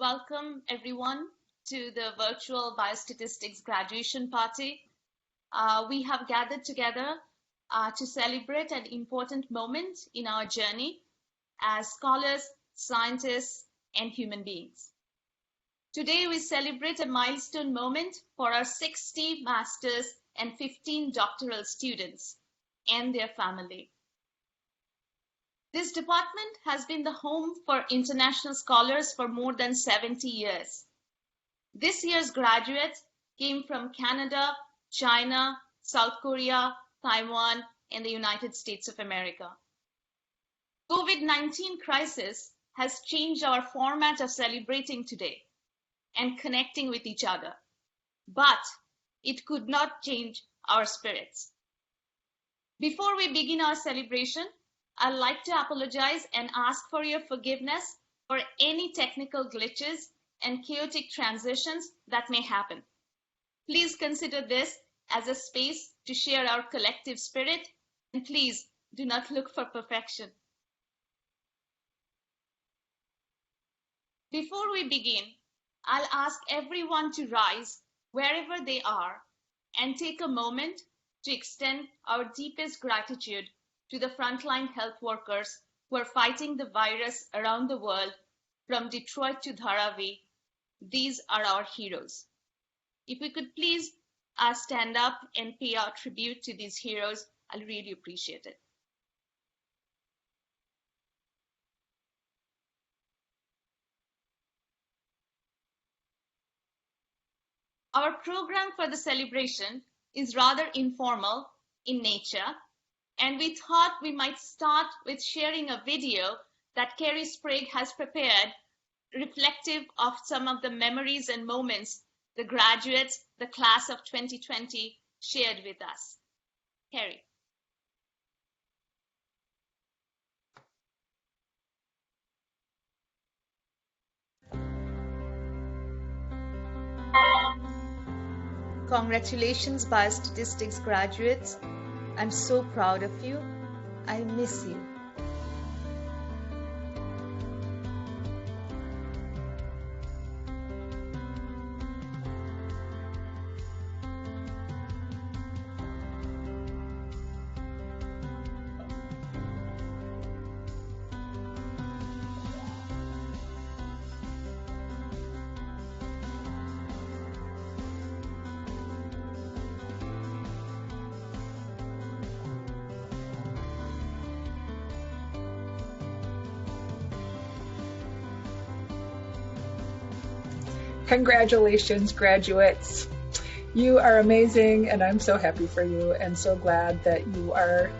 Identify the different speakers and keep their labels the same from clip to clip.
Speaker 1: Welcome everyone to the virtual Biostatistics Graduation Party. We have gathered together to celebrate an important moment in our journey as scholars, scientists, and human beings. Today we celebrate a milestone moment for our 60 master's and 15 doctoral students and their family. This department has been the home for international scholars for more than 70 years. This year's graduates came from Canada, China, South Korea, Taiwan, and the United States of America. COVID-19 crisis has changed our format of celebrating today and connecting with each other, but it could not change our spirits. Before we begin our celebration, I'd like to apologize and ask for your forgiveness for any technical glitches and chaotic transitions that may happen. Please consider this as a space to share our collective spirit, and please do not look for perfection. Before we begin, I'll ask everyone to rise wherever they are and take a moment to extend our deepest gratitude to the frontline health workers who are fighting the virus around the world, from Detroit to Dharavi. These are our heroes. If we could please stand up and pay our tribute to these heroes, I'll really appreciate it. Our program for the celebration is rather informal in nature, and we thought we might start with sharing a video that Carrie Sprague has prepared, reflective of some of the memories and moments the graduates, the class of 2020, shared with us. Carrie. Congratulations, Biostatistics graduates. I'm so proud of you. I miss you.
Speaker 2: Congratulations, graduates. You are amazing, and I'm so happy for you and so glad that you are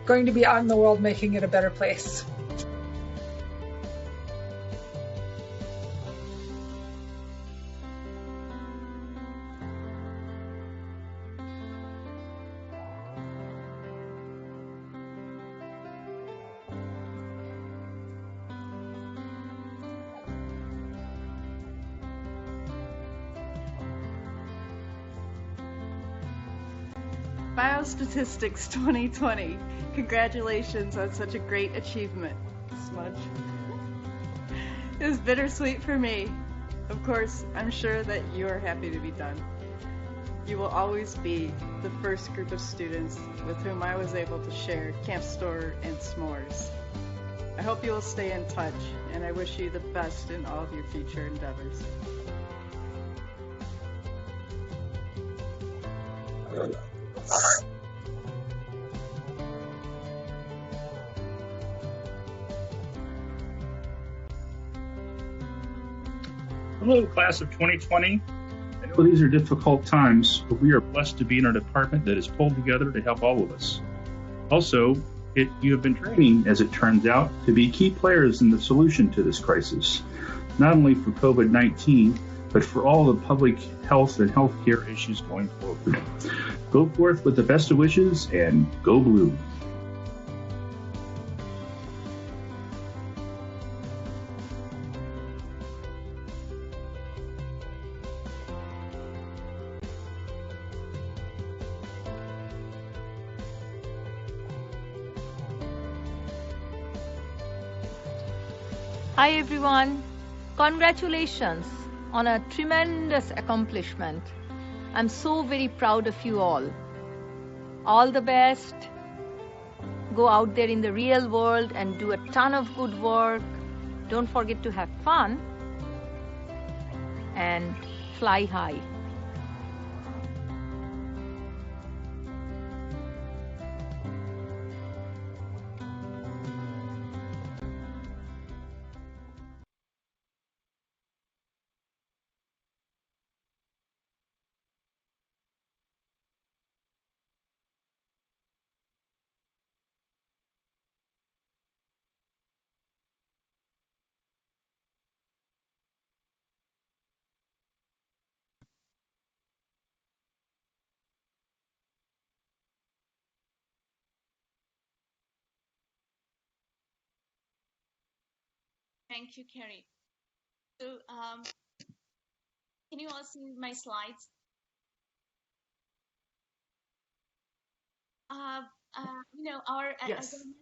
Speaker 2: going to be out in the world making it a better place.
Speaker 3: Biostatistics 2020. Congratulations on such a great achievement. Smudge. It was bittersweet for me. Of course, I'm sure that you are happy to be done. You will always be the first group of students with whom I was able to share Camp Store and s'mores. I hope you will stay in touch, and I wish you the best in all of your future endeavors.
Speaker 4: Hello, class of 2020. I know these are difficult times, but we are blessed to be in a department that is pulled together to help all of us. Also, you have been training, as it turns out, to be key players in the solution to this crisis, not only for COVID-19, but for all the public health and healthcare issues going forward. Go forth with the best of wishes and go blue.
Speaker 5: Hi everyone, Congratulations on a tremendous accomplishment. I'm so very proud of you all. All the best. Go out there in the real world and do a ton of good work. Don't forget to have fun and fly high.
Speaker 1: Thank you, Carrie. So, can you all see my slides? Uh, as I
Speaker 3: Yes.
Speaker 1: mentioned,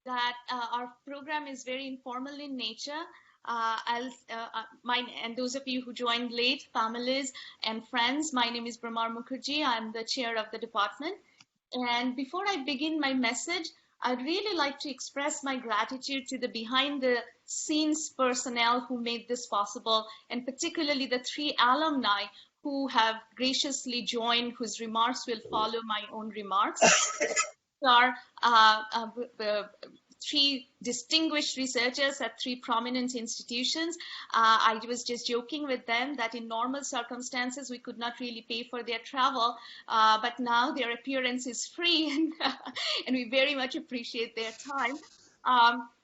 Speaker 1: that our program is very informal in nature. Mine and those of you who joined late, families and friends, my name is Brahmar Mukherjee. I'm the chair of the department. And before I begin my message, I'd really like to express my gratitude to the behind the scenes personnel who made this possible, and particularly the 3 alumni who have graciously joined, whose remarks will follow my own remarks. Are the 3 distinguished researchers at 3 prominent institutions. I was just joking with them that in normal circumstances, we could not really pay for their travel, but now their appearance is free, and we very much appreciate their time.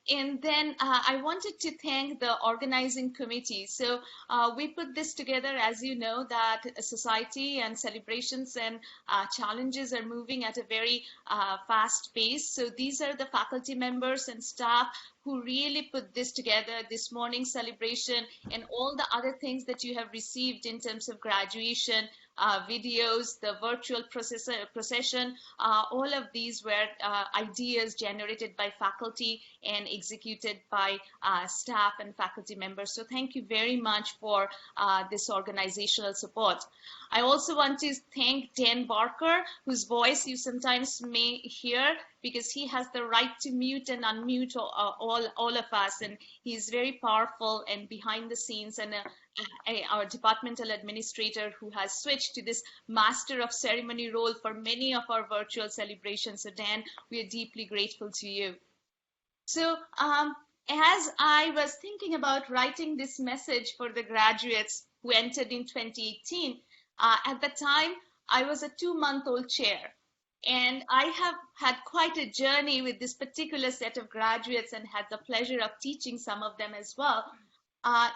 Speaker 1: And then I wanted to thank the organizing committee. So we put this together, as you know, that society and celebrations and challenges are moving at a very fast pace. So these are the faculty members and staff who really put this together, this morning celebration and all the other things that you have received in terms of graduation, videos, the virtual procession, all of these were ideas generated by faculty and executed by staff and faculty members. So thank you very much for this organizational support. I also want to thank Dan Barker, whose voice you sometimes may hear because he has the right to mute and unmute all of us, and he's very powerful and behind the scenes, and our departmental administrator who has switched to this master of ceremony role for many of our virtual celebrations. So Dan, we are deeply grateful to you. So as I was thinking about writing this message for the graduates who entered in 2018, at the time, I was a 2-month-old chair. And I have had quite a journey with this particular set of graduates and had the pleasure of teaching some of them as well.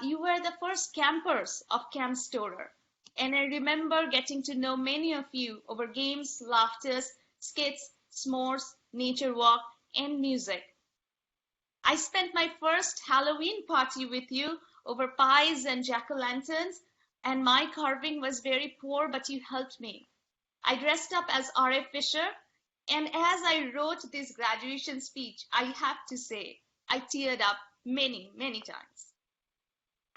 Speaker 1: You were the first campers of Camp Storer. And I remember getting to know many of you over games, laughters, skits, s'mores, nature walk, and music. I spent my first Halloween party with you over pies and jack-o'-lanterns, and my carving was very poor, but you helped me. I dressed up as R.F. Fisher, and as I wrote this graduation speech, I have to say, I teared up many, many times.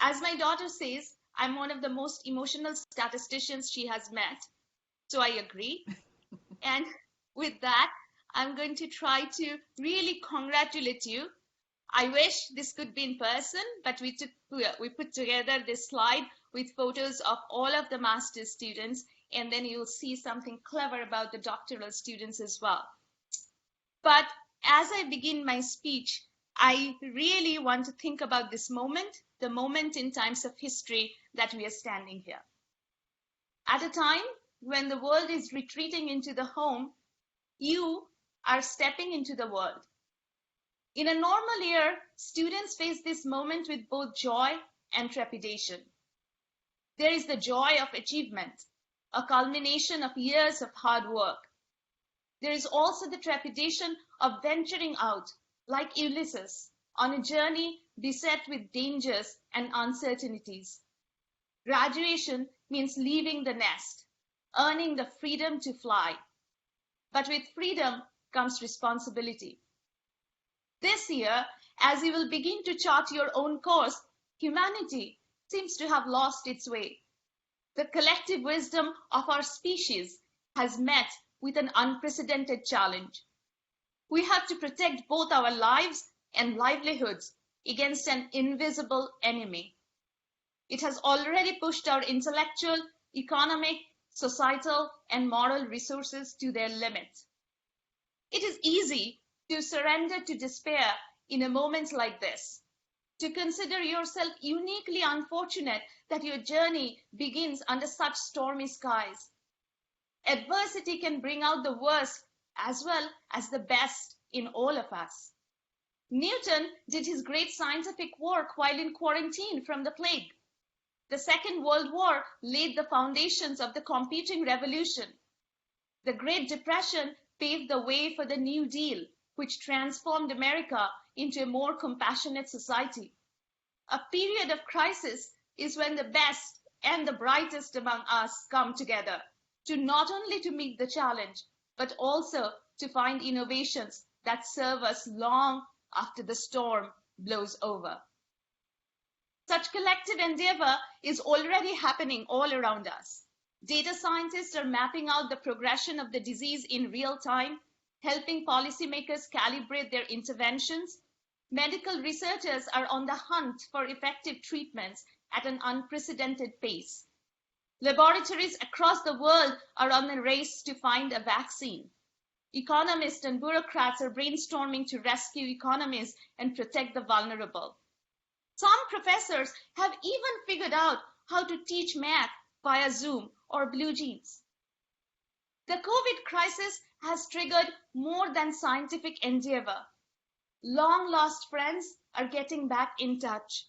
Speaker 1: As my daughter says, I'm one of the most emotional statisticians she has met, so I agree. And with that, I'm going to try to really congratulate you. I wish this could be in person, but we put together this slide with photos of all of the master's students, and then you'll see something clever about the doctoral students as well. But as I begin my speech, I really want to think about this moment, the moment in times of history that we are standing here. At a time when the world is retreating into the home, you are stepping into the world. In a normal year, students face this moment with both joy and trepidation. There is the joy of achievement, a culmination of years of hard work. There is also the trepidation of venturing out, like Ulysses, on a journey beset with dangers and uncertainties. Graduation means leaving the nest, earning the freedom to fly. But with freedom comes responsibility. This year, as you will begin to chart your own course, Humanity seems to have lost its way. The collective wisdom of our species has met with an unprecedented challenge. We have to protect both our lives and livelihoods against an invisible enemy. It has already pushed our intellectual, economic, societal, and moral resources to their limit. It is easy to surrender to despair in a moment like this, to consider yourself uniquely unfortunate that your journey begins under such stormy skies. Adversity can bring out the worst as well as the best in all of us. Newton did his great scientific work while in quarantine from the plague. The Second World War laid the foundations of the computing revolution. The Great Depression paved the way for the New Deal, which transformed America into a more compassionate society. A period of crisis is when the best and the brightest among us come together to not only to meet the challenge, but also to find innovations that serve us long after the storm blows over. Such collective endeavor is already happening all around us. Data scientists are mapping out the progression of the disease in real time, helping policymakers calibrate their interventions. Medical researchers are on the hunt for effective treatments at an unprecedented pace. Laboratories across the world are on a race to find a vaccine. Economists and bureaucrats are brainstorming to rescue economies and protect the vulnerable. Some professors have even figured out how to teach math via Zoom or BlueJeans. The COVID crisis has triggered more than scientific endeavor. Long-lost friends are getting back in touch.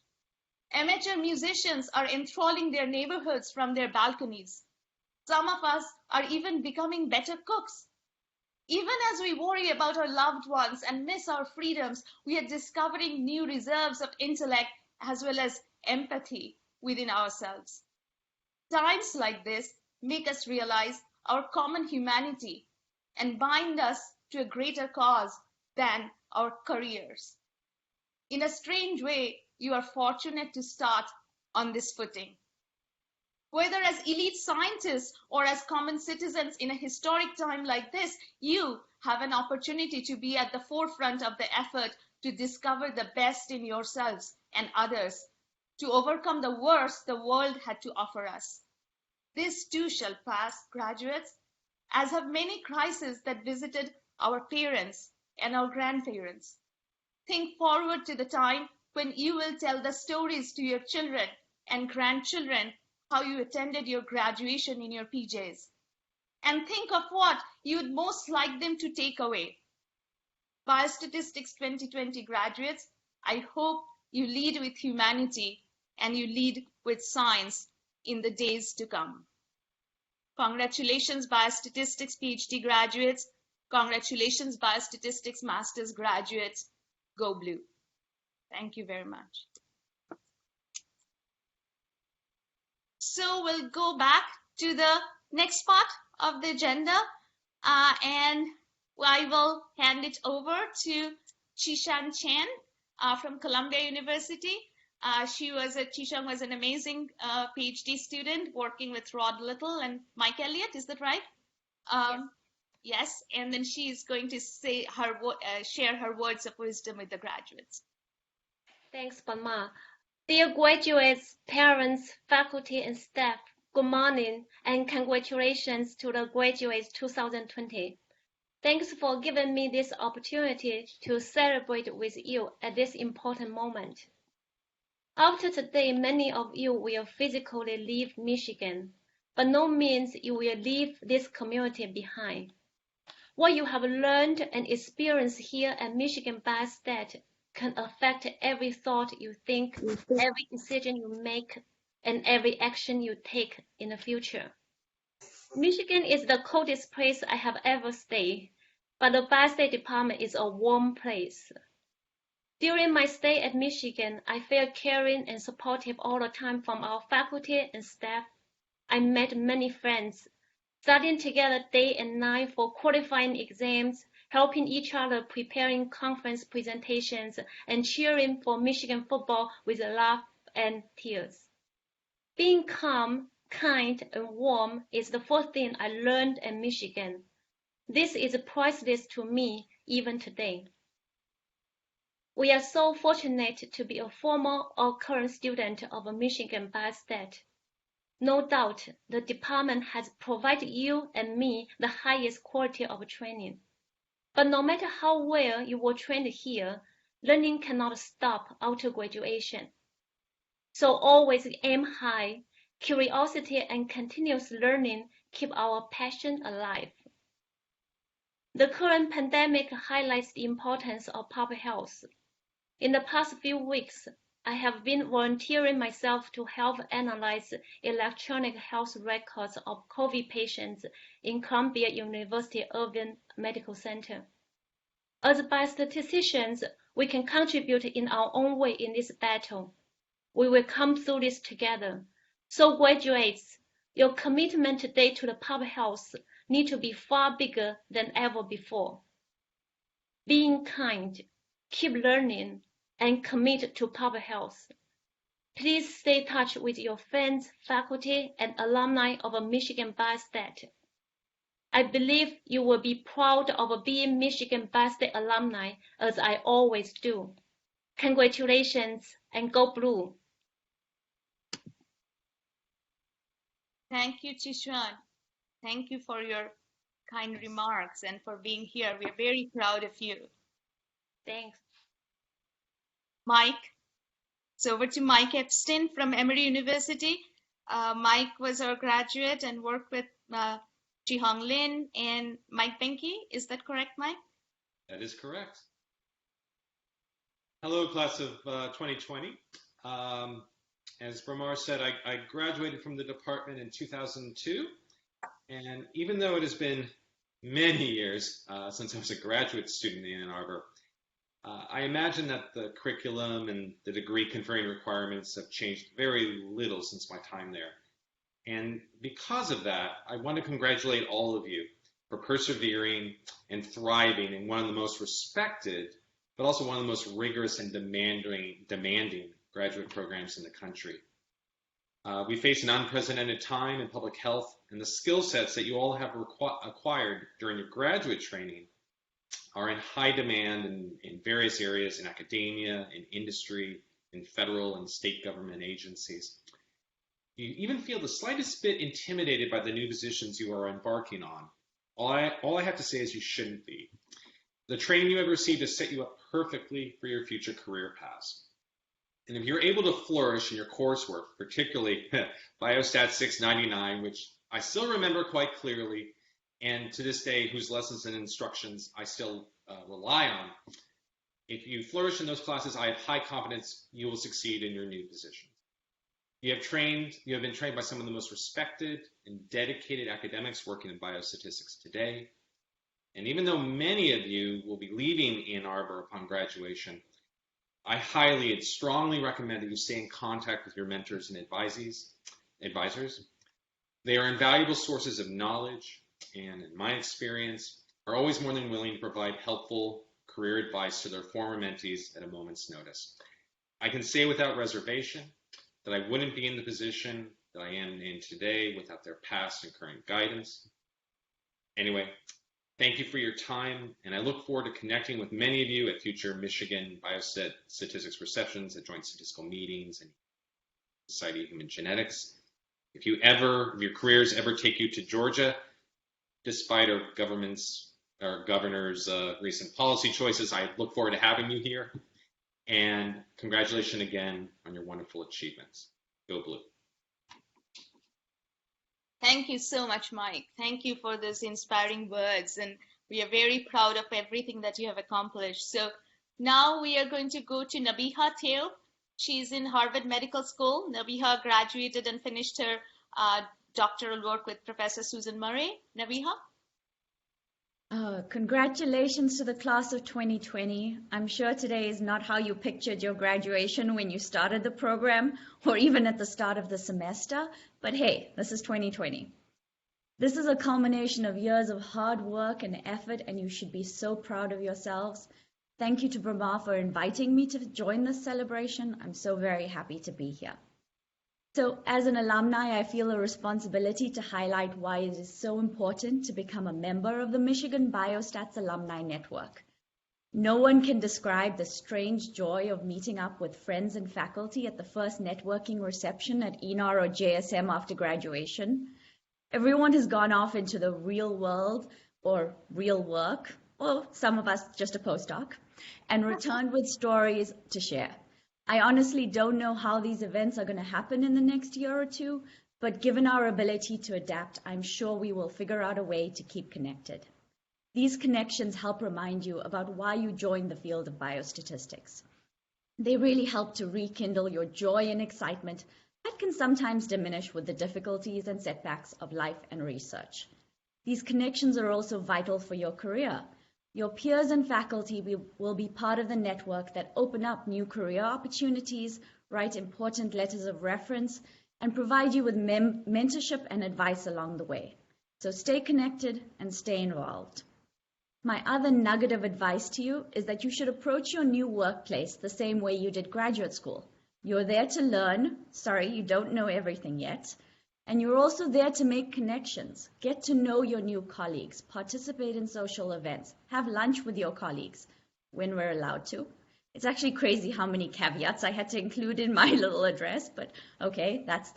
Speaker 1: Amateur musicians are enthralling their neighborhoods from their balconies. Some of us are even becoming better cooks. Even as we worry about our loved ones and miss our freedoms, we are discovering new reserves of intellect as well as empathy within ourselves. Times like this make us realize our common humanity and bind us to a greater cause than our careers. In a strange way, you are fortunate to start on this footing. Whether as elite scientists or as common citizens in a historic time like this, you have an opportunity to be at the forefront of the effort to discover the best in yourselves and others, to overcome the worst the world had to offer us. This too shall pass, graduates, as have many crises that visited our parents and our grandparents. Think forward to the time when you will tell the stories to your children and grandchildren how you attended your graduation in your PJs. And think of what you would most like them to take away. Biostatistics 2020 graduates, I hope you lead with humanity and you lead with science in the days to come. Congratulations, Biostatistics PhD graduates. Congratulations, Biostatistics Master's graduates. Go Blue. Thank you very much. So we'll go back to the next part of the agenda, and I will hand it over to Qishan Chen from Columbia University. Qishan was an amazing PhD student working with Rod Little and Mike Elliott. Is that right? Yes. And then she is going to say share her words of wisdom with the graduates.
Speaker 6: Thanks, Padma. Dear graduates, parents, faculty, and staff, good morning and congratulations to the graduates 2020. Thanks for giving me this opportunity to celebrate with you at this important moment. After today, many of you will physically leave Michigan, but no means you will leave this community behind. What you have learned and experienced here at Michigan Biostat can affect every thought you think, every decision you make, and every action you take in the future. Michigan is the coldest place I have ever stayed, but the Biostat department is a warm place. During my stay at Michigan, I felt caring and supportive all the time from our faculty and staff. I met many friends, studying together day and night for qualifying exams, helping each other preparing conference presentations, and cheering for Michigan football with laugh and tears. Being calm, kind, and warm is the first thing I learned at Michigan. This is priceless to me even today. We are so fortunate to be a former or current student of Michigan Biostat. No doubt, the department has provided you and me the highest quality of training. But no matter how well you were trained here, learning cannot stop after graduation. So always aim high. Curiosity and continuous learning keep our passion alive. The current pandemic highlights the importance of public health. In the past few weeks, I have been volunteering myself to help analyze electronic health records of COVID patients in Columbia University Irving Medical Center. As biostatisticians, we can contribute in our own way in this battle. We will come through this together. So graduates, your commitment today to the public health needs to be far bigger than ever before. Being kind, keep learning, and commit to public health. Please stay in touch with your friends, faculty, and alumni of Michigan Biostat. I believe you will be proud of being Michigan Biostat alumni, as I always do. Congratulations, and go blue.
Speaker 1: Thank you, Chishuan. Thank you for your kind remarks and for being here. We're very proud of you.
Speaker 6: Thanks.
Speaker 1: Mike. So over to Mike Epstein from Emory University. Mike was our graduate and worked with Ji-Hong Lin and Mike Benke. Is that correct, Mike?
Speaker 7: That is correct. Hello, class of 2020. As Bramar said, I graduated from the department in 2002. And even though it has been many years since I was a graduate student in Ann Arbor, I imagine that the curriculum and the degree conferring requirements have changed very little since my time there. And because of that, I want to congratulate all of you for persevering and thriving in one of the most respected, but also one of the most rigorous and demanding graduate programs in the country. We face an unprecedented time in public health, and the skill sets that you all have acquired during your graduate training are in high demand in various areas in academia, in industry, in federal and state government agencies. You even feel the slightest bit intimidated by the new positions you are embarking on. All I have to say is you shouldn't be. The training you have received has set you up perfectly for your future career paths. And if you're able to flourish in your coursework, particularly Biostat 699, which I still remember quite clearly, and to this day, whose lessons and instructions I still rely on, if you flourish in those classes, I have high confidence you will succeed in your new position. You have been trained by some of the most respected and dedicated academics working in biostatistics today. And even though many of you will be leaving Ann Arbor upon graduation, I highly and strongly recommend that you stay in contact with your mentors and advisors. They are invaluable sources of knowledge, and in my experience, are always more than willing to provide helpful career advice to their former mentees at a moment's notice. I can say without reservation that I wouldn't be in the position that I am in today without their past and current guidance. Anyway, thank you for your time, and I look forward to connecting with many of you at future Michigan Biostatistics receptions, at joint statistical meetings, and Society of Human Genetics. If your careers ever take you to Georgia, despite our governor's recent policy choices, I look forward to having you here. And congratulations again on your wonderful achievements. Go Blue.
Speaker 1: Thank you so much, Mike. Thank you for those inspiring words. And we are very proud of everything that you have accomplished. So now we are going to go to Nabiha Teo. She's in Harvard Medical School. Nabiha graduated and finished her doctoral work with Professor Susan Murray. Nabiha?
Speaker 8: Congratulations to the class of 2020. I'm sure today is not how you pictured your graduation when you started the program or even at the start of the semester, but hey, this is 2020. This is a culmination of years of hard work and effort, and you should be so proud of yourselves. Thank you to Brahma for inviting me to join this celebration. I'm so very happy to be here. So as an alumni, I feel a responsibility to highlight why it is so important to become a member of the Michigan Biostats Alumni Network. No one can describe the strange joy of meeting up with friends and faculty at the first networking reception at ENAR or JSM after graduation. Everyone has gone off into the real world or real work, or some of us just a postdoc, and returned with stories to share. I honestly don't know how these events are going to happen in the next year or two, but given our ability to adapt, I'm sure we will figure out a way to keep connected. These connections help remind you about why you joined the field of biostatistics. They really help to rekindle your joy and excitement that can sometimes diminish with the difficulties and setbacks of life and research. These connections are also vital for your career. Your peers and faculty will be part of the network that open up new career opportunities, write important letters of reference, and provide you with mentorship and advice along the way. So stay connected and stay involved. My other nugget of advice to you is that you should approach your new workplace the same way you did graduate school. You're there to learn. Sorry, you don't know everything yet. And you're also there to make connections, get to know your new colleagues, participate in social events, have lunch with your colleagues when we're allowed to. It's actually crazy how many caveats I had to include in my little address, but okay, that's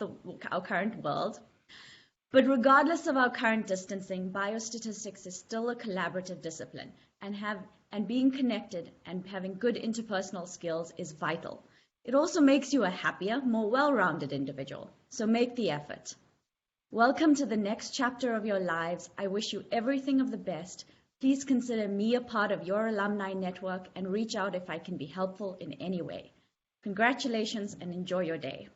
Speaker 8: our current world. But regardless of our current distancing, biostatistics is still a collaborative discipline, and being connected and having good interpersonal skills is vital. It also makes you a happier, more well-rounded individual, so make the effort. Welcome to the next chapter of your lives. I wish you everything of the best. Please consider me a part of your alumni network and reach out if I can be helpful in any way. Congratulations and enjoy your day.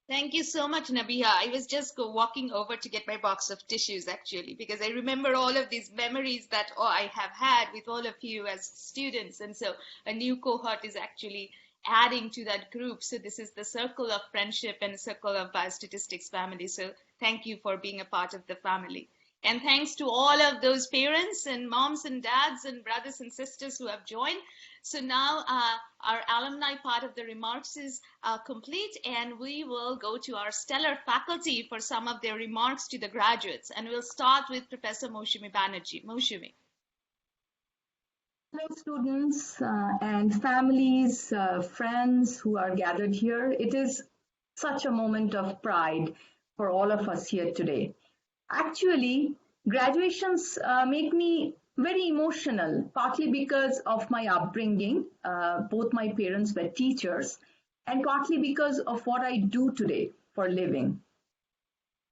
Speaker 1: Thank you so much, Nabiha. I was just walking over to get my box of tissues, actually, because I remember all of these memories that I have had with all of you as students. And so a new cohort is actually adding to that group. So this is the circle of friendship and circle of biostatistics family. So thank you for being a part of the family. And thanks to all of those parents and moms and dads and brothers and sisters who have joined. So now our alumni part of the remarks is complete, and we will go to our stellar faculty for some of their remarks to the graduates. And we'll start with Professor Moushumi Banerjee. Moushumi.
Speaker 9: Hello, students and families, friends who are gathered here. It is such a moment of pride for all of us here today. Actually, graduations make me very emotional, partly because of my upbringing. Both my parents were teachers, and partly because of what I do today for a living.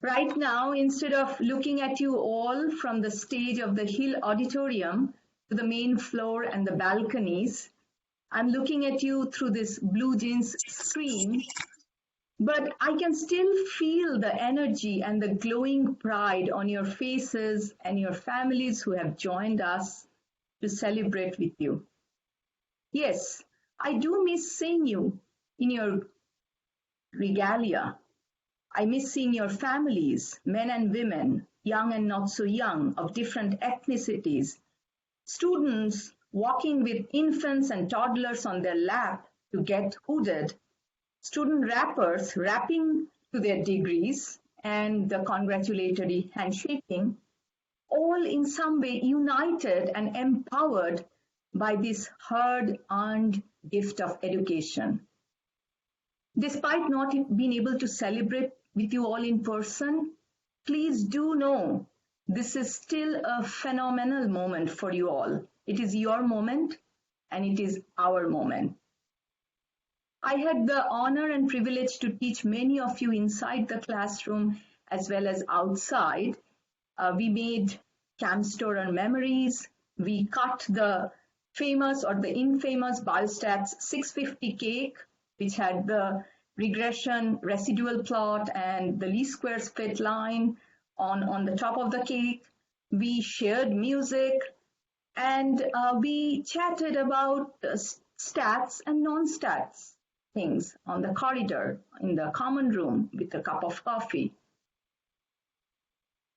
Speaker 9: Right now, instead of looking at you all from the stage of the Hill Auditorium to the main floor and the balconies, I'm looking at you through this blue jeans screen. But I can still feel the energy and the glowing pride on your faces and your families who have joined us to celebrate with you. Yes, I do miss seeing you in your regalia. I miss seeing your families, men and women, young and not so young, of different ethnicities, students walking with infants and toddlers on their lap to get hooded, student rappers rapping to their degrees and the congratulatory handshaking, all in some way united and empowered by this hard-earned gift of education. Despite not being able to celebrate with you all in person, please do know this is still a phenomenal moment for you all. It is your moment and it is our moment. I had the honor and privilege to teach many of you inside the classroom as well as outside. We made camstorer memories. We cut the famous or the infamous Biostats 650 cake, which had the regression residual plot and the least squares fit line on the top of the cake. We shared music and we chatted about stats and non-stats things on the corridor in the common room with a cup of coffee.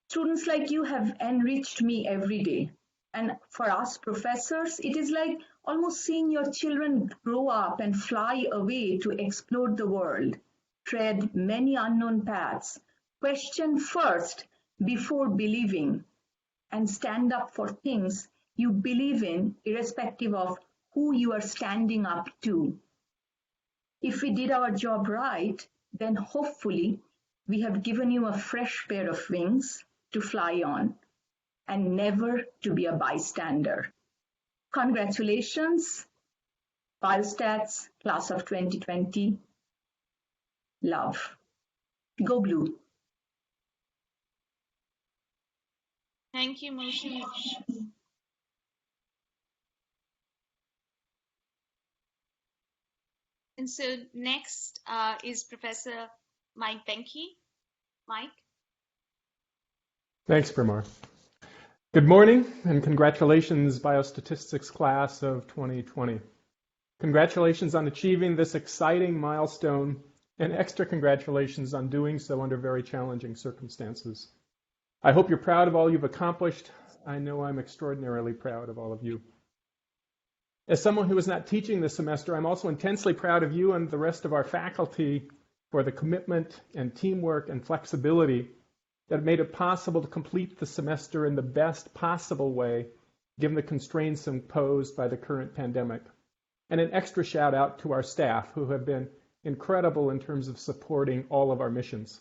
Speaker 9: Students like you have enriched me every day. And for us professors, it is like almost seeing your children grow up and fly away to explore the world, tread many unknown paths, question first before believing, and stand up for things you believe in, irrespective of who you are standing up to. If we did our job right, then hopefully we have given you a fresh pair of wings to fly on and never to be a bystander. Congratulations, Biostats, class of 2020. Love. Go Blue.
Speaker 1: Thank you, Moshi. And so next is Professor Mike Benke. Mike?
Speaker 10: Thanks, Brimar. Good morning and congratulations, Biostatistics class of 2020. Congratulations on achieving this exciting milestone, and extra congratulations on doing so under very challenging circumstances. I hope you're proud of all you've accomplished. I know I'm extraordinarily proud of all of you. As someone who is not teaching this semester, I'm also intensely proud of you and the rest of our faculty for the commitment and teamwork and flexibility that made it possible to complete the semester in the best possible way, given the constraints imposed by the current pandemic. And an extra shout out to our staff, who have been incredible in terms of supporting all of our missions.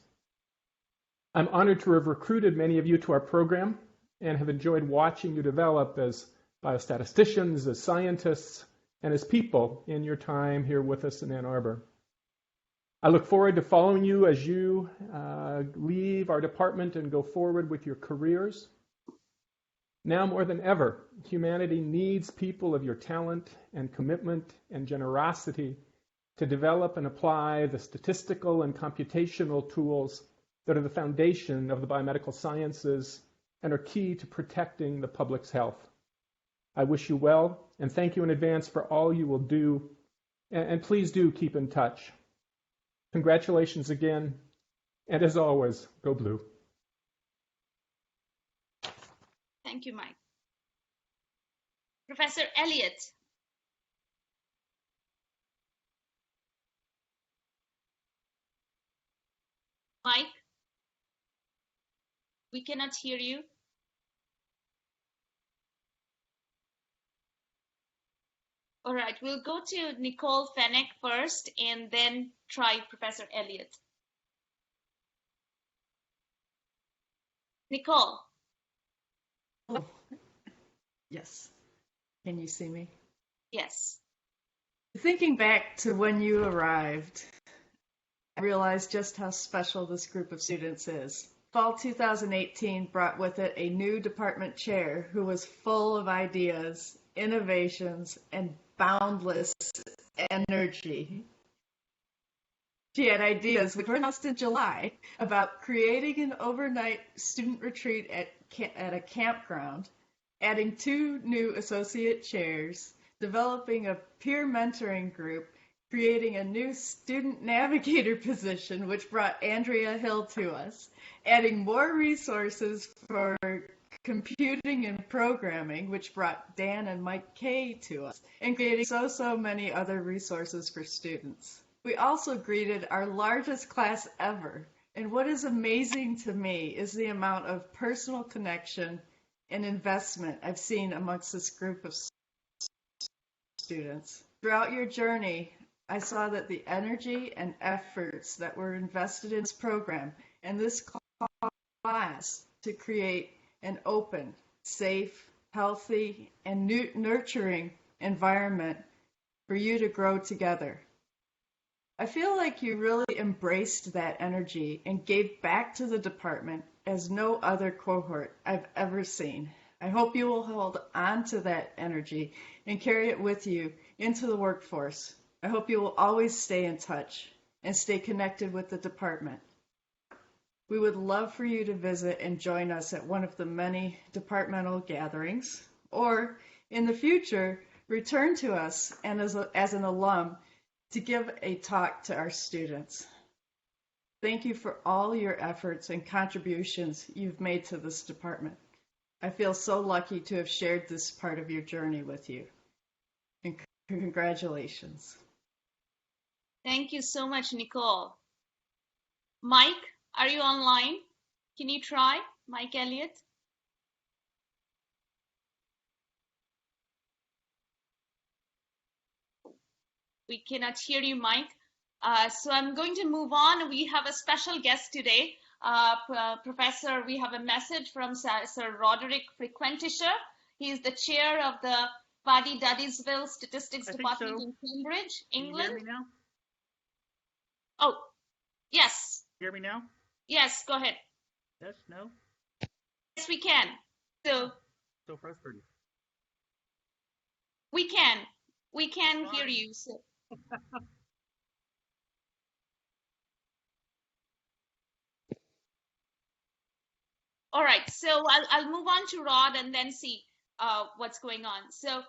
Speaker 10: I'm honored to have recruited many of you to our program and have enjoyed watching you develop as biostatisticians, as scientists, and as people in your time here with us in Ann Arbor. I look forward to following you as you leave our department and go forward with your careers. Now more than ever, humanity needs people of your talent and commitment and generosity to develop and apply the statistical and computational tools that are the foundation of the biomedical sciences and are key to protecting the public's health. I wish you well and thank you in advance for all you will do, and please do keep in touch. Congratulations again, and as always, go Blue.
Speaker 1: Thank you, Mike. Professor Elliott. Mike, we cannot hear you. All right, we'll go to Nicole Fenech first and then try Professor Elliott. Nicole.
Speaker 3: Oh, yes. Can you see me?
Speaker 1: Yes.
Speaker 3: Thinking back to when you arrived, I realized just how special this group of students is. Fall 2018 brought with it a new department chair who was full of ideas, innovations, and boundless energy. She had ideas, which were announced in July, about creating an overnight student retreat at a campground, adding 2 new associate chairs, developing a peer mentoring group, creating a new student navigator position, which brought Andrea Hill to us, adding more resources for computing and programming, which brought Dan and Mike Kay to us, and creating so many other resources for students. We also greeted our largest class ever, and what is amazing to me is the amount of personal connection and investment I've seen amongst this group of students. Throughout your journey, I saw that the energy and efforts that were invested in this program and this class to create an open, safe, healthy, and nurturing environment for you to grow together. I feel like you really embraced that energy and gave back to the department as no other cohort I've ever seen. I hope you will hold on to that energy and carry it with you into the workforce. I hope you will always stay in touch and stay connected with the department. We would love for you to visit and join us at one of the many departmental gatherings, or in the future, return to us and as an alum to give a talk to our students. Thank you for all your efforts and contributions you've made to this department. I feel so lucky to have shared this part of your journey with you. And congratulations.
Speaker 1: Thank you so much, Nicole. Mike, are you online? Can you try? Mike Elliott? We cannot hear you, Mike. So I'm going to move on. We have a special guest today. Professor, we have a message from Sir Roderick Frequentisher. He is the chair of the Fuddy-Duddiesville Statistics Department in Cambridge, England.
Speaker 11: Can you hear me now?
Speaker 1: Oh, yes.
Speaker 11: Hear me now?
Speaker 1: Yes, go ahead.
Speaker 11: Yes, no?
Speaker 1: Yes, we can. So
Speaker 11: frustrating.
Speaker 1: we can hear you. So. All right, so I'll move on to Rod and then see what's going on. So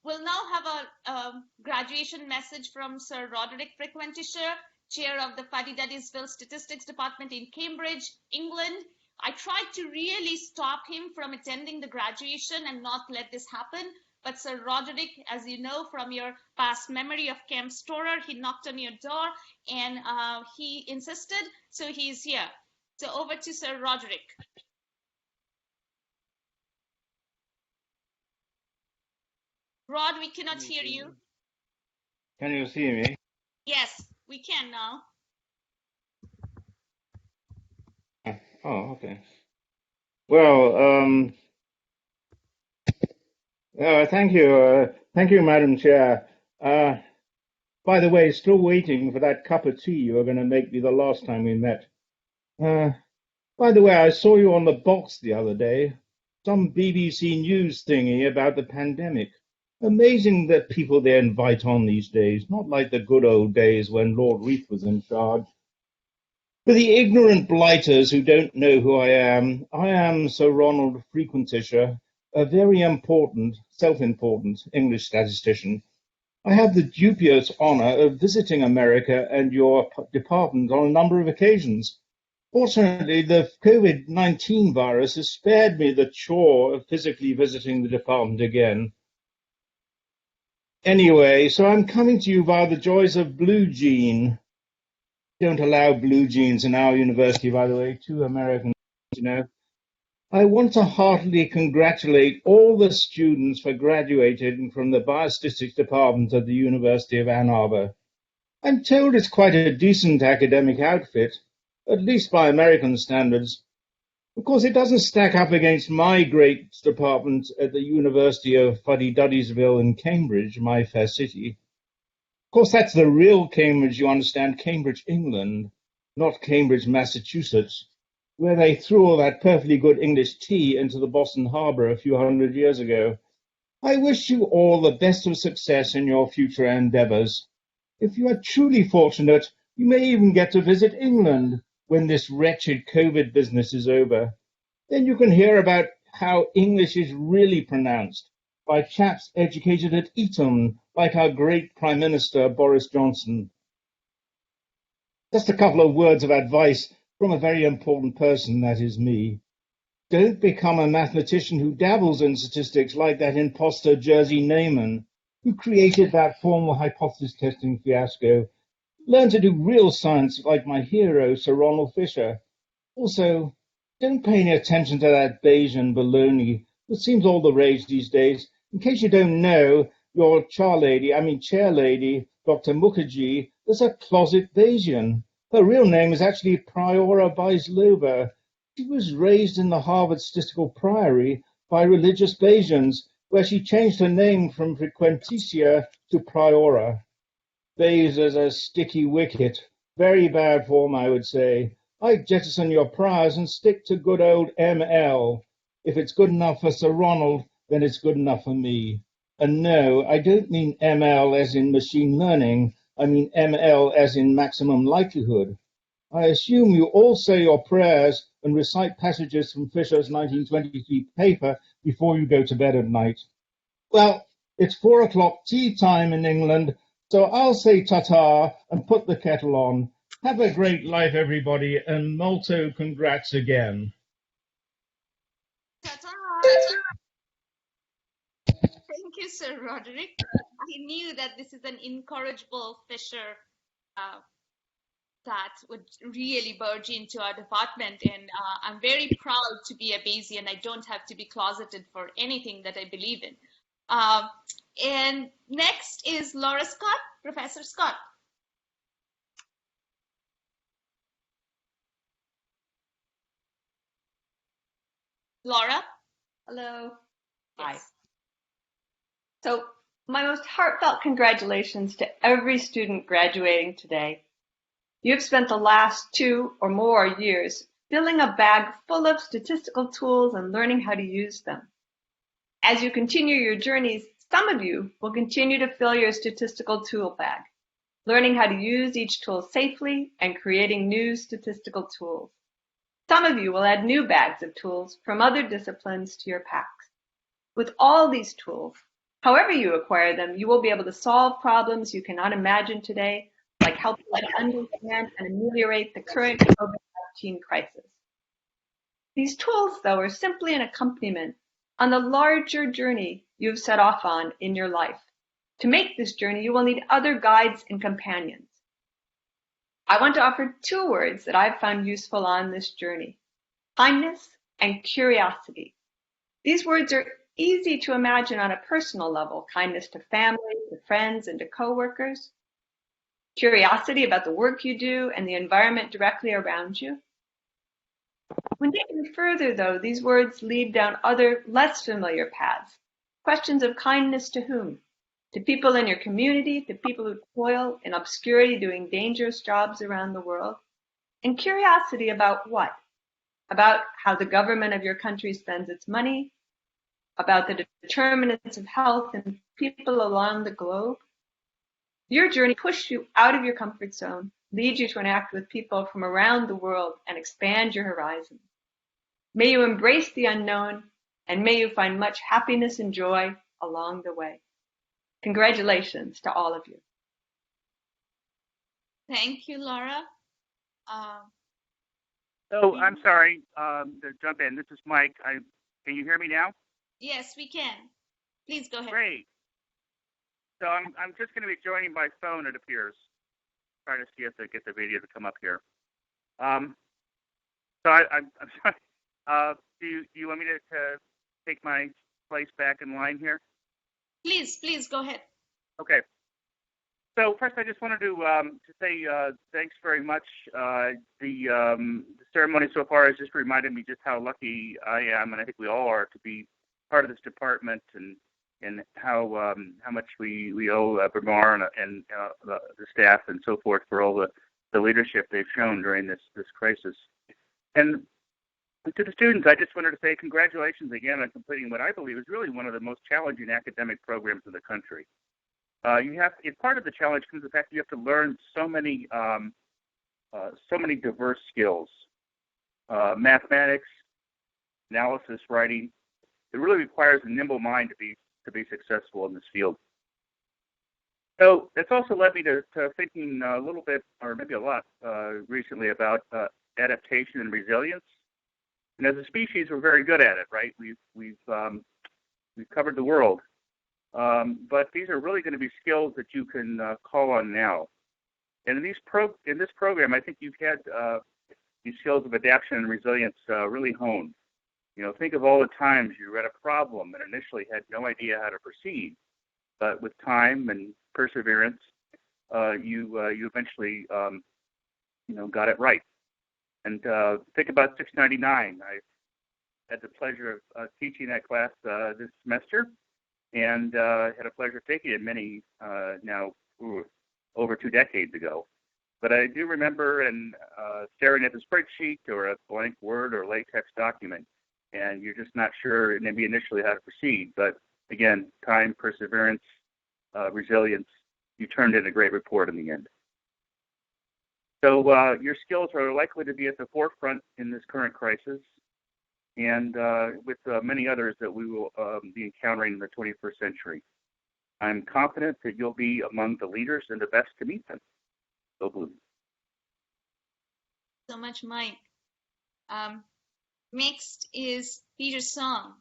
Speaker 1: we'll now have a graduation message from Sir Roderick Frequentisher, chair of the Fuddy-Duddiesville Statistics Department in Cambridge, England. I tried to really stop him from attending the graduation and not let this happen. But Sir Roderick, as you know from your past memory of Camp Storer, he knocked on your door and he insisted, so he's here. So over to Sir Roderick. Rod, we cannot hear you.
Speaker 12: Can you see me?
Speaker 1: Yes, we can now.
Speaker 12: Oh, okay. Well, thank you, Madam Chair. By the way, still waiting for that cup of tea you were going to make me the last time we met. By the way, I saw you on the box the other day, some BBC News thingy about the pandemic. Amazing that people they invite on these days, not like the good old days when Lord Reith was in charge. For the ignorant blighters who don't know who I am Sir Ronald Frequentisher, a very important, self-important English statistician. I have the dubious honour of visiting America and your department on a number of occasions. Fortunately, the COVID-19 virus has spared me the chore of physically visiting the department again. Anyway, so I'm coming to you via the joys of Blue Jean. Don't allow blue jeans in our university, by the way, too American, you know. I want to heartily congratulate all the students for graduating from the Biostatistics Department at the University of Ann Arbor. I'm told it's quite a decent academic outfit, at least by American standards. Of course, it doesn't stack up against my great department at the University of Fuddy-Duddiesville in Cambridge, my fair city. Of course, that's the real Cambridge, you understand, Cambridge, England, not Cambridge, Massachusetts, where they threw all that perfectly good English tea into the Boston Harbor a few hundred years ago. I wish you all the best of success in your future endeavors. If you are truly fortunate, you may even get to visit England when this wretched COVID business is over. Then you can hear about how English is really pronounced by chaps educated at Eton, like our great Prime Minister Boris Johnson. Just a couple of words of advice from a very important person, that is me. Don't become a mathematician who dabbles in statistics like that imposter Jersey Neyman, who created that formal hypothesis testing fiasco. Learn to do real science like my hero, Sir Ronald Fisher. Also, don't pay any attention to that Bayesian baloney, which seems all the rage these days. In case you don't know, your chair lady, Dr. Mukherjee, is a closet Bayesian. Her real name is actually Priora Baislova. She was raised in the Harvard Statistical Priory by religious Bayesians, where she changed her name from Frequentitia to Priora. Bayes is a sticky wicket. Very bad form, I would say. I'd jettison your priors and stick to good old ML. If it's good enough for Sir Ronald, then it's good enough for me. And no, I don't mean ML as in machine learning. I mean ML as in maximum likelihood. I assume you all say your prayers and recite passages from Fisher's 1923 paper before you go to bed at night. Well, it's 4 o'clock tea time in England, so I'll say ta-ta and put the kettle on. Have a great life, everybody, and molto congrats again.
Speaker 1: Thank you, Sir Roderick. I knew that this is an incorrigible fissure that would really burge into our department, and I'm very proud to be a Bayesian. I don't have to be closeted for anything that I believe in. And next is Laura Scott, Professor Scott. Laura?
Speaker 13: Hello.
Speaker 1: Yes.
Speaker 13: Hi. So, my most heartfelt congratulations to every student graduating today. You've spent the last 2 or more years filling a bag full of statistical tools and learning how to use them. As you continue your journeys, some of you will continue to fill your statistical tool bag, learning how to use each tool safely and creating new statistical tools. Some of you will add new bags of tools from other disciplines to your packs. With all these tools, however you acquire them, you will be able to solve problems you cannot imagine today, like helping to understand and ameliorate the current COVID-19 crisis. These tools, though, are simply an accompaniment on the larger journey you've set off on in your life. To make this journey, you will need other guides and companions. I want to offer 2 words that I've found useful on this journey: kindness and curiosity. These words are easy to imagine on a personal level: kindness to family, to friends, and to coworkers. Curiosity about the work you do and the environment directly around you. When taken further, though, these words lead down other, less familiar paths. Questions of kindness to whom? To people in your community, to people who toil in obscurity doing dangerous jobs around the world. And curiosity about what? About how the government of your country spends its money, about the determinants of health and people along the globe. Your journey pushes you out of your comfort zone, leads you to interact with people from around the world, and expand your horizons. May you embrace the unknown, and may you find much happiness and joy along the way. Congratulations to all of you.
Speaker 1: Thank you, Laura.
Speaker 11: So I'm sorry to jump in. This is Mike. Can you hear me now?
Speaker 1: Yes, we can. Please go ahead.
Speaker 11: Great. So I'm just going to be joining by phone, it appears. Trying to see if I get the video to come up here. I'm sorry. Do you want me to take my place back in line here?
Speaker 1: Please go ahead.
Speaker 11: Okay. So first, I just wanted to say thanks very much. The ceremony so far has just reminded me just how lucky I am, and I think we all are, to be part of this department, and how much we owe Bramar and the staff and so forth for all the leadership they've shown during this crisis. And to the students, I just wanted to say congratulations again on completing what I believe is really one of the most challenging academic programs in the country. Part of the challenge comes from the fact that you have to learn so many diverse skills, mathematics, analysis, writing. It really requires a nimble mind to be successful in this field. So that's also led me to thinking a little bit, or maybe a lot, recently about adaptation and resilience. And as a species, we're very good at it, right? We've covered the world, but these are really going to be skills that you can call on now. And in this program, I think you've had these skills of adaptation and resilience really honed. Think of all the times you read a problem and initially had no idea how to proceed, but with time and perseverance, you eventually got it right. And think about 699. I had the pleasure of teaching that class this semester, and had a pleasure of taking it many over 2 decades ago. But I do remember staring at the spreadsheet or a blank Word or LaTeX document, and you're just not sure maybe initially how to proceed. But again, time, perseverance, resilience, you turned in a great report in the end. So your skills are likely to be at the forefront in this current crisis, and with many others that we will be encountering in the 21st century. I'm confident that you'll be among the leaders and the best to meet them. Go Blue.
Speaker 1: So much, Mike. Next is Peter Song.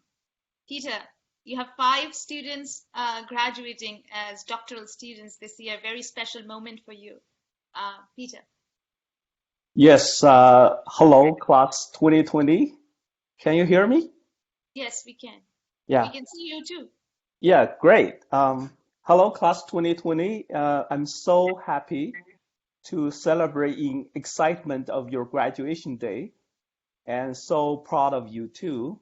Speaker 1: Peter, You have 5 students graduating as doctoral students this year. Very special moment for you. Peter.
Speaker 14: Yes, hello, class 2020. Can you hear me?
Speaker 1: Yes, we can.
Speaker 14: Yeah.
Speaker 1: We can see you too.
Speaker 14: Yeah, great. Hello, class 2020. I'm so happy to celebrate in excitement of your graduation day and so proud of you too.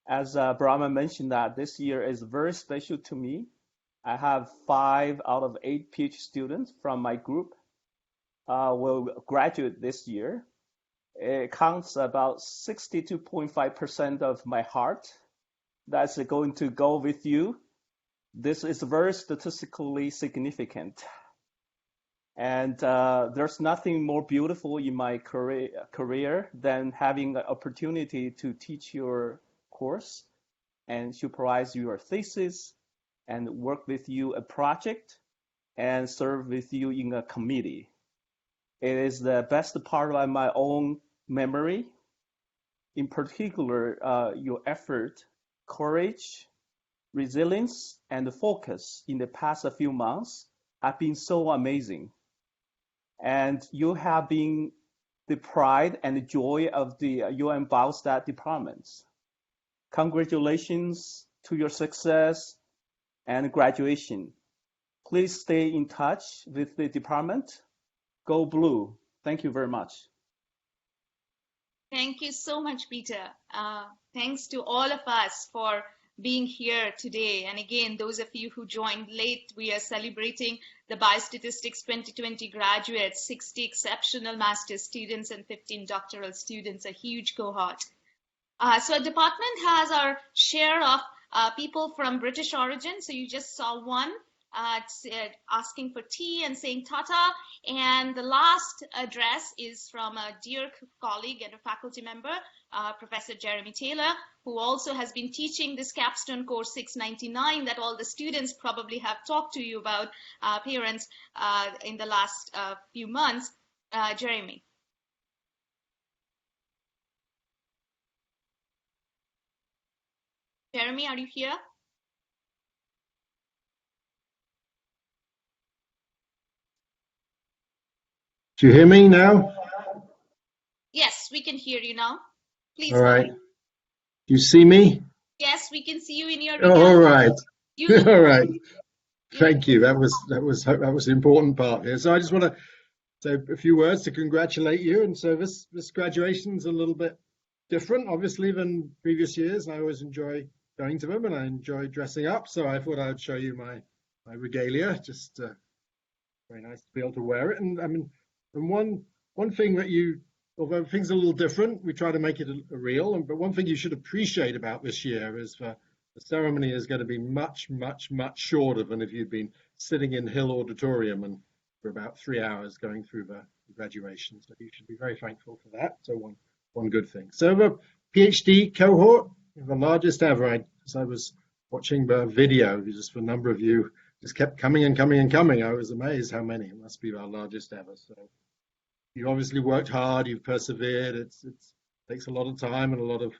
Speaker 14: As Brahma mentioned that this year is very special to me. I have 5 out of 8 PhD students from my group will graduate this year. It counts about 62.5% of my heart. That's going to go with you. This is very statistically significant. And there's nothing more beautiful in my career than having the opportunity to teach your course and supervise your thesis and work with you a project and serve with you in a committee. It is the best part of my own memory. In particular, your effort, courage, resilience, and focus in the past few months have been so amazing. And you have been the pride and the joy of the UN Biostat departments. Congratulations to your success and graduation. Please stay in touch with the department. Go Blue. Thank you very much.
Speaker 1: Thank you so much, Peter. Thanks to all of us for being here today. And again, those of you who joined late, we are celebrating the Biostatistics 2020 graduates, 60 exceptional master's students and 15 doctoral students, a huge cohort. So our department has our share of people from British origin. So you just saw one asking for tea and saying tata. And the last address is from a dear colleague and a faculty member, Professor Jeremy Taylor, who also has been teaching this capstone course 699 that all the students probably have talked to you about, parents, in the last few months. Jeremy. Jeremy, are you here?
Speaker 12: Do you hear me now?
Speaker 1: Yes, we can hear you now. Please.
Speaker 12: All right. You see me?
Speaker 1: Yes, we can see you in your.
Speaker 12: All right. All right. Thank you. That was the important part here. So I just want to say a few words to congratulate you. And so this graduation is a little bit different, obviously, than previous years. I always enjoy going to them and I enjoy dressing up. So I thought I'd show you my regalia. Just very nice to be able to wear it. And I mean, and one thing that although things are a little different, we try to make it a real. But one thing you should appreciate about this year is the ceremony is going to be much, much, much shorter than if you'd been sitting in Hill Auditorium and for about 3 hours going through the graduation. So you should be very thankful for that. So one good thing. So the PhD cohort, the largest ever. As I was watching the video, just a number of you just kept coming and coming and coming. I was amazed how many. It must be our largest ever. So you obviously worked hard. You've persevered. It takes a lot of time and a lot of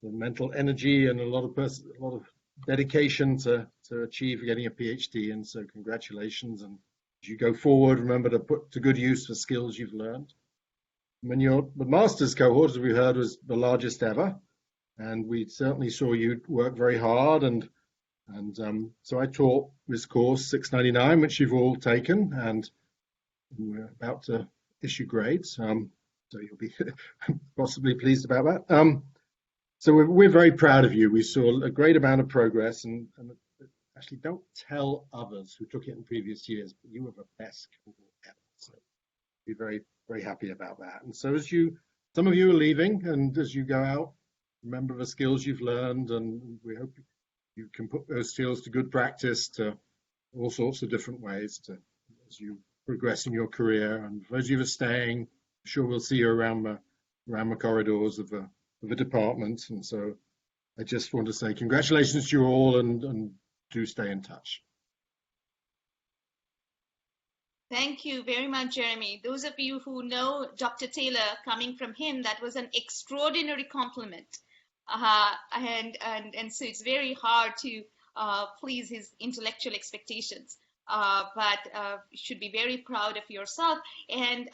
Speaker 12: mental energy and a lot of dedication to achieve getting a PhD. And so congratulations. And as you go forward, remember to put to good use the skills you've learned. When the master's cohort, as we heard, was the largest ever. And we certainly saw you work very hard. And so I taught this course 699, which you've all taken. And we're about to issue grades. So you'll be possibly pleased about that. So we're very proud of you. We saw a great amount of progress, and actually don't tell others who took it in previous years, but you were the best cohort ever. So be very, very happy about that. And so some of you are leaving, and as you go out, remember the skills you've learned, and we hope you can put those skills to good practice to all sorts of different ways as you progress in your career. And for those of you who are staying, I'm sure we'll see you around the corridors of the department. And so I just want to say congratulations to you all, and do stay in touch.
Speaker 1: Thank you very much, Jeremy. Those of you who know Dr. Taylor, coming from him, that was an extraordinary compliment. and so it's very hard to please his intellectual expectations. But you should be very proud of yourself. And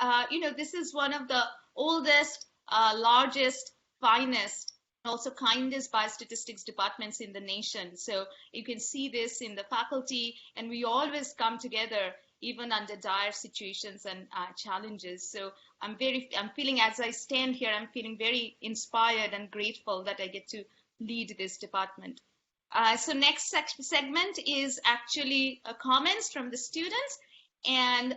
Speaker 1: this is one of the oldest, largest, finest, and also kindest biostatistics departments in the nation. So you can see this in the faculty, and we always come together even under dire situations and challenges. So I'm feeling, as I stand here, I'm feeling very inspired and grateful that I get to lead this department. So next segment is actually comments from the students and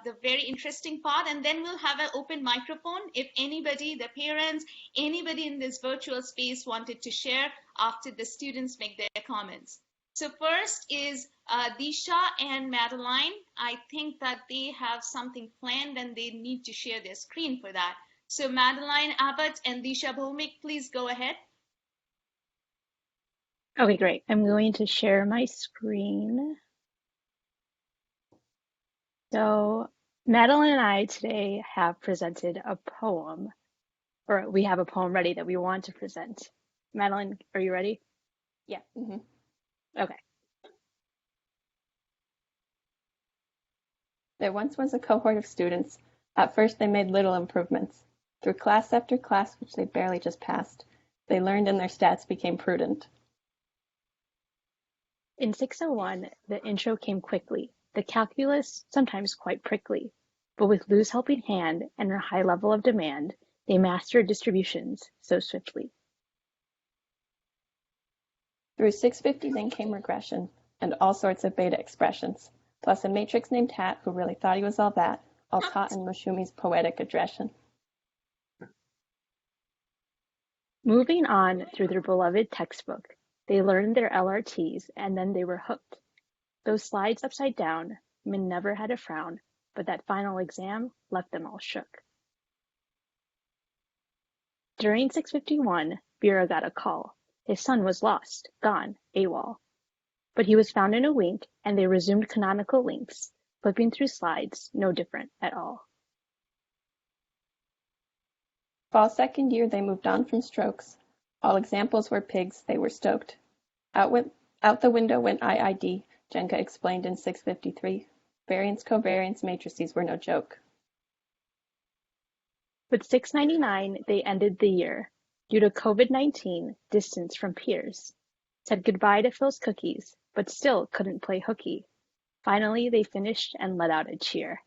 Speaker 1: the very interesting part, and then we'll have an open microphone if anybody, the parents, anybody in this virtual space wanted to share after the students make their comments. So first is Disha and Madeline. I think that they have something planned and they need to share their screen for that. So Madeline Abbott and Disha Bhomik, please go ahead.
Speaker 15: Okay, great. I'm going to share my screen. So Madeline and I today have presented a poem, or we have a poem ready that we want to present. Madeline, are you ready?
Speaker 6: Yeah. Mm-hmm.
Speaker 15: Okay.
Speaker 6: There once was a cohort of students. At first they made little improvements. Through class after class, which they barely just passed, they learned and their stats became prudent.
Speaker 15: In 601, the intro came quickly, the calculus sometimes quite prickly, but with Lou's helping hand and her high level of demand, they mastered distributions so swiftly.
Speaker 6: Through 650 then came regression, and all sorts of beta expressions, plus a matrix named Hat who really thought he was all that, all taught in Mushumi's poetic aggression.
Speaker 15: Moving on through their beloved textbook, they learned their LRTs and then they were hooked. Those slides upside down, Min never had a frown, but that final exam left them all shook. During 651, Vera got a call. His son was lost, gone, AWOL. But he was found in a wink, and they resumed canonical links, flipping through slides, no different at all.
Speaker 6: Fall second year, they moved on from strokes. All examples were pigs, they were stoked. Out the window went IID, Jenga explained in 653. Variance covariance matrices were no joke.
Speaker 15: With 699, they ended the year. Due to COVID-19, distance from peers. Said goodbye to Phil's cookies, but still couldn't play hooky. Finally, they finished and let out a cheer.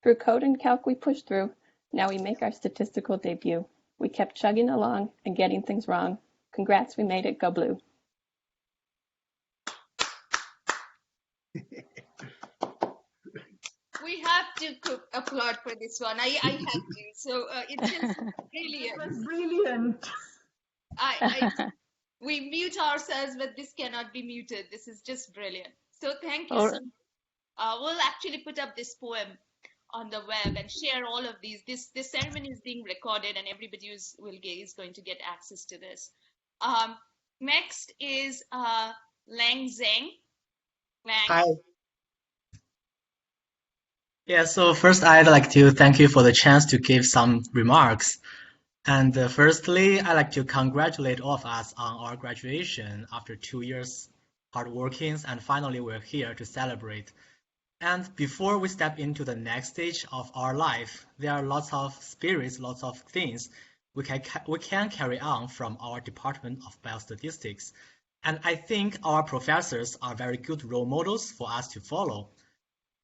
Speaker 6: Through code and calc we pushed through. Now we make our statistical debut. We kept chugging along and getting things wrong. Congrats, we made it, go blue.
Speaker 1: We have to applaud for this one. I have to. So it's just brilliant.
Speaker 9: It was brilliant.
Speaker 1: We mute ourselves, but this cannot be muted. This is just brilliant. So thank you so much. We'll actually put up this poem on the web and share all of these. This ceremony is being recorded, and everybody is going to get access to this. Next is Lang Zheng. Lang.
Speaker 16: Hi. Yeah, so first I'd like to thank you for the chance to give some remarks. And firstly, I'd like to congratulate all of us on our graduation after 2 years hard working, and finally we're here to celebrate. And before we step into the next stage of our life, there are lots of spirits, lots of things we can carry on from our Department of Biostatistics. And I think our professors are very good role models for us to follow.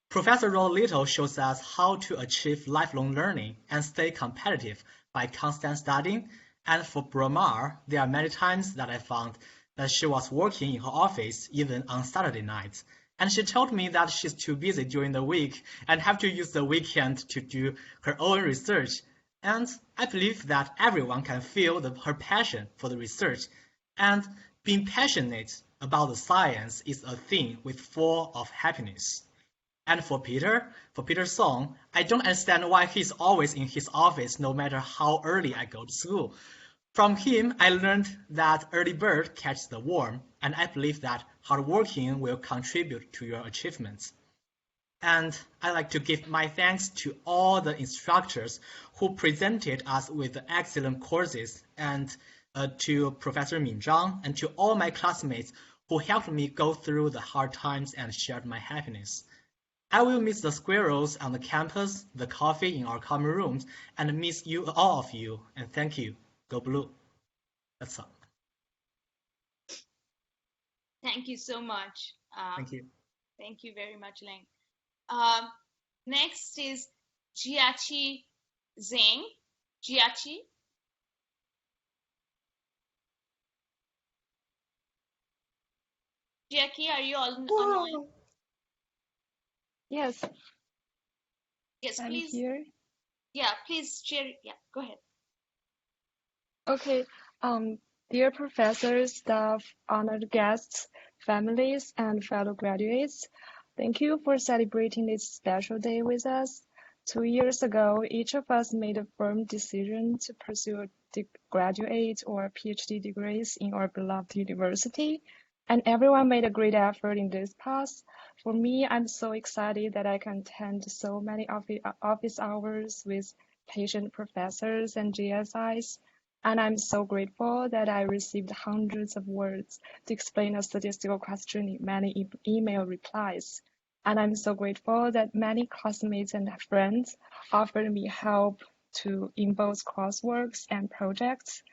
Speaker 16: Professor Ron Little shows us how to achieve lifelong learning and stay competitive by constant studying. And for Brahmar, there are many times that I found that she was working in her office even on Saturday nights. And she told me that she's too busy during the week and have to use the weekend to do her own research. And I believe that everyone can feel her passion for the research. And being passionate about the science is a thing with full of happiness. And for Peter Song, I don't understand why he's always in his office no matter how early I go to school. From him, I learned that early bird catches the worm, and I believe that hard working will contribute to your achievements. And I'd like to give my thanks to all the instructors who presented us with excellent courses, and to Professor Min Zhang, and to all my classmates who helped me go through the hard times and shared my happiness. I will miss the squirrels on the campus, the coffee in our common rooms, and miss you, all of you. And thank you. Go Blue. That's all.
Speaker 1: Thank you so much.
Speaker 16: Thank you.
Speaker 1: Thank you very much, Leng. Next is Jiaqi Zhang. Jiaqi? Jiaqi, are you online?
Speaker 17: Yes.
Speaker 1: Yes,
Speaker 17: I'm
Speaker 1: please.
Speaker 17: here.
Speaker 1: Yeah, please share. Yeah, go ahead.
Speaker 17: Okay. Dear professors, staff, honored guests, families, and fellow graduates, thank you for celebrating this special day with us. 2 years ago, each of us made a firm decision to pursue graduate or PhD degrees in our beloved university, and everyone made a great effort in this path. For me, I'm so excited that I can attend so many office hours with patient professors and GSIs. And I'm so grateful that I received hundreds of words to explain a statistical question in many email replies. And I'm so grateful that many classmates and friends offered me help in both courseworks and projects.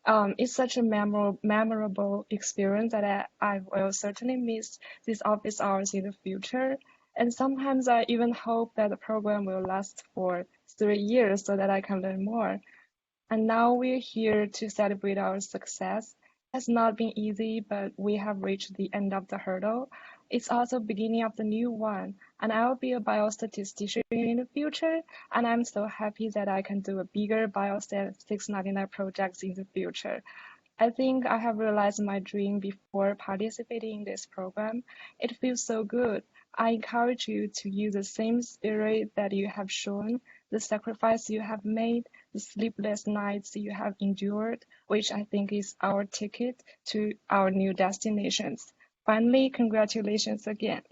Speaker 17: It's such a memorable experience that I will certainly miss these office hours in the future. And sometimes I even hope that the program will last for 3 years so that I can learn more. And now we're here to celebrate our success. It's not been easy, but we have reached the end of the hurdle. It's also beginning of the new one, and I will be a biostatistician in the future, and I'm so happy that I can do a bigger Biostatistics 99 projects in the future. I think I have realized my dream before participating in this program. It feels so good. I encourage you to use the same spirit that you have shown, the sacrifice you have made, the sleepless nights you have endured, which I think is our ticket to our new destinations. Finally, congratulations again.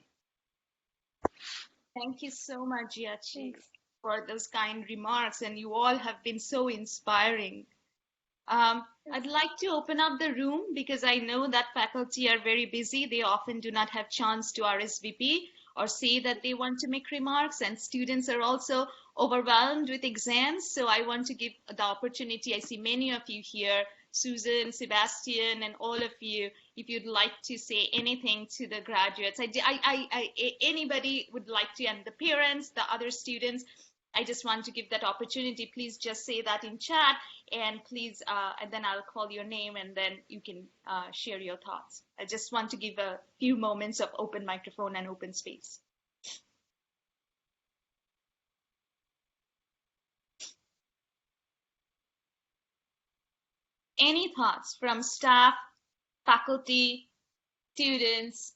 Speaker 1: Thank you so much, Jiaqi, for those kind remarks, and you all have been so inspiring. I'd like to open up the room because I know that faculty are very busy. They often do not have chance to RSVP or say that they want to make remarks, and students are also overwhelmed with exams. So I want to give the opportunity. I see many of you here, Susan, Sebastian, and all of you, if you'd like to say anything to the graduates. Anybody would like to, and the parents, the other students, I just want to give that opportunity. Please just say that in chat, and please, and then I'll call your name, and then you can share your thoughts. I just want to give a few moments of open microphone and open space. Any thoughts from staff, faculty, students?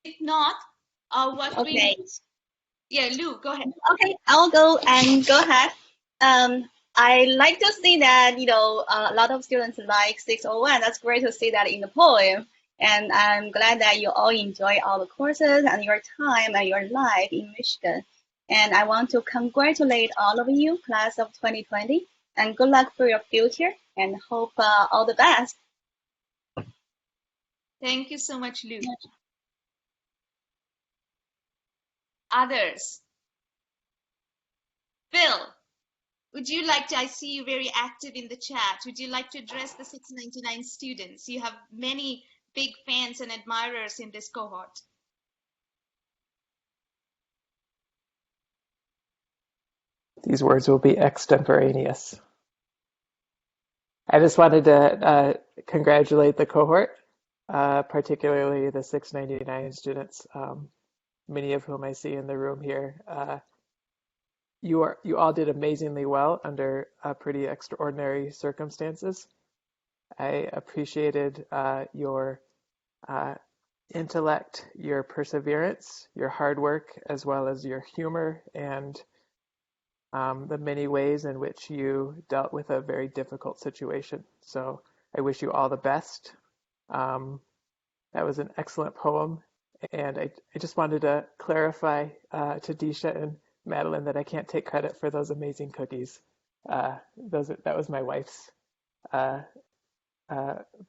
Speaker 1: If not, yeah, Lou, go ahead.
Speaker 18: Okay, I'll go ahead. I like to see that, a lot of students like 601. That's great to see that in the poem. And I'm glad that you all enjoy all the courses and your time and your life in Michigan. And I want to congratulate all of you, class of 2020, and good luck for your future, and hope all the best.
Speaker 1: Thank you so much, Lou. Others? Phil, would you like to, I see you very active in the chat, would you like to address the 699 students? You have many big fans and admirers in this cohort.
Speaker 19: These words will be extemporaneous. I just wanted to congratulate the cohort, particularly the 699 students, many of whom I see in the room here. You all did amazingly well under pretty extraordinary circumstances. I appreciated your intellect, your perseverance, your hard work, as well as your humor and the many ways in which you dealt with a very difficult situation. So I wish you all the best. That was an excellent poem, And I just wanted to clarify to Disha and Madeline that I can't take credit for those amazing cookies. That was my wife's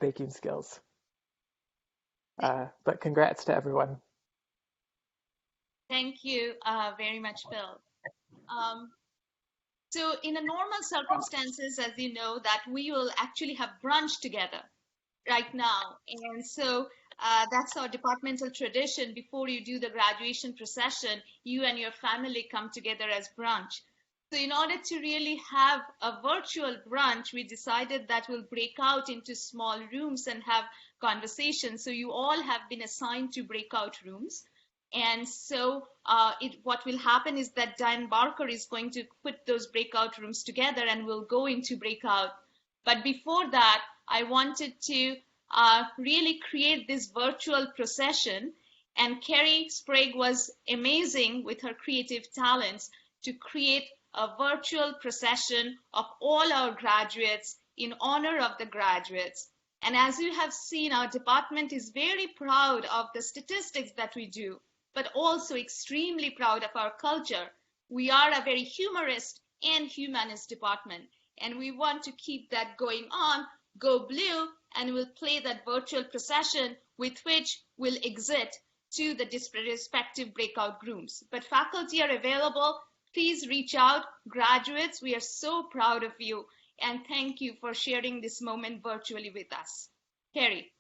Speaker 19: baking skills. But congrats to everyone.
Speaker 1: Thank you very much, Bill. So in a normal circumstances, as you know, that we will actually have brunch together right now. And so that's our departmental tradition. Before you do the graduation procession, you and your family come together as brunch. So in order to really have a virtual brunch, we decided that we'll break out into small rooms and have conversations. So you all have been assigned to breakout rooms. And so what will happen is that Diane Barker is going to put those breakout rooms together and we'll go into breakout. But before that, I wanted to really create this virtual procession. And Carrie Sprague was amazing with her creative talents to create a virtual procession of all our graduates in honor of the graduates. And as you have seen, our department is very proud of the statistics that we do, but also extremely proud of our culture. We are a very humorist and humanist department, and we want to keep that going on. Go Blue, and we'll play that virtual procession with which we'll exit to the respective breakout rooms. But faculty are available. Please reach out. Graduates, we are so proud of you, and thank you for sharing this moment virtually with us. Carrie.